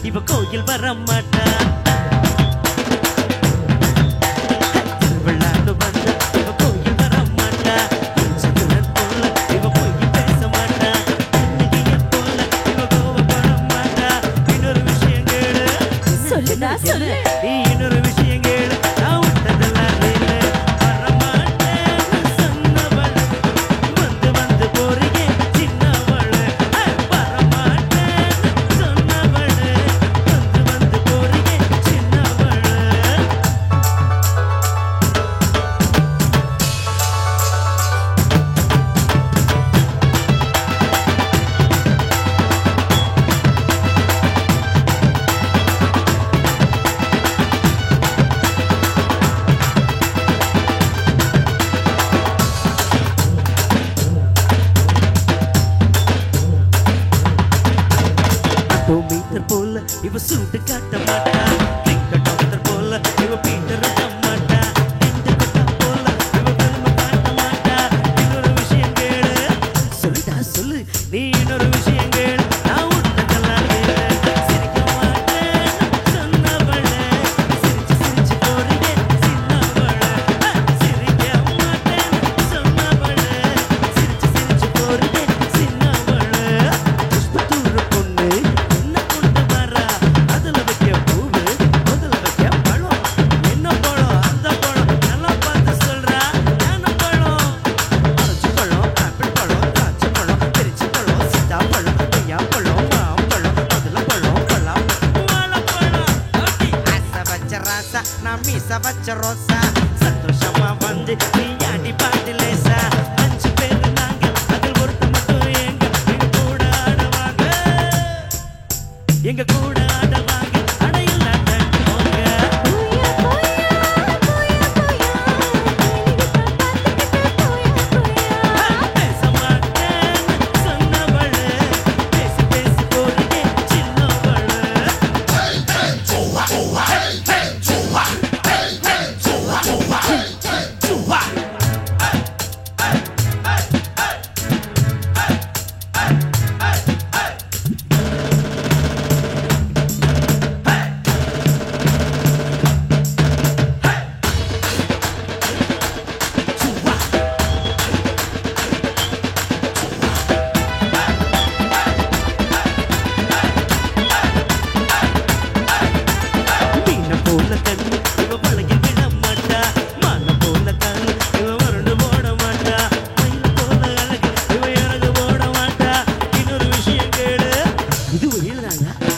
இவ கோயில் வர மாட்டா இன்னொரு விஷயம் கேளு நான் விட்டதெல்லாம் வரமாட்டேன் சொன்னவள் வந்து வந்து போறீங்க சின்னவள் வரமாட்டேன் சொன்னவள் வந்து வந்து போறீங்க சின்னவள் மீட்டர் போல இவ சூட்டு காட்ட மாட்டா டாக்டர் போல இவ பீட்டர் மாட்டா போல இவ பெருமை காட்ட மாட்டா இன்னொரு விஷயம் கேளு சொல்லுடா சொல்லு நீ இன்னொரு விஷயம் கேளு நான் விட்டதெல்லாம் சிரிக்க மாட்டேன் சொன்னவள சிரிச்சு சிரிச்சு போறீங்க சின்னவள சிரிக்க மாட்டேன் சொன்னவள சிரிச்சு சிரிச்சு போறீங்க சின்னவள புஷ்பத்தூர் பொண்ணு நான் மீச வச்ச ரோசா சந்தோஷமா வந்து நீயாடி பாட்டு லேசா 5 பேரு நாங்க அதில் ஒருத்த மட்டும் எங்க கூட ஆடுவாங்க எங்க கூட ஆடுவாங்க அடையில் பேச மாட்டேன் சொன்னவள் பேசி பேசி போறீங்க சின்னவள் இது ஒரு